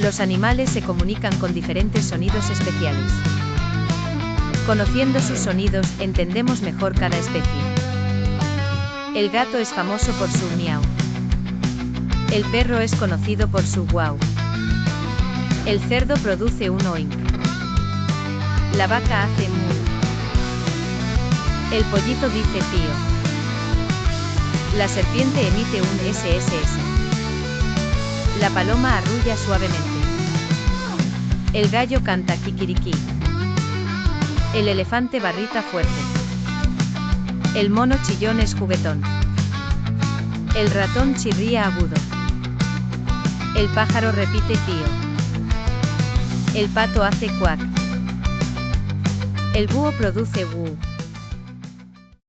Los animales se comunican con diferentes sonidos especiales. Conociendo sus sonidos, entendemos mejor cada especie. El gato es famoso por su miau. El perro es conocido por su guau. El cerdo produce un oink. La vaca hace mu. El pollito dice pío. La serpiente emite un SSS. La paloma arrulla suavemente. El gallo canta kikiriki. El elefante barrita fuerte. El mono chillón es juguetón. El ratón chirría agudo. El pájaro repite pío. El pato hace cuac. El búho produce wu.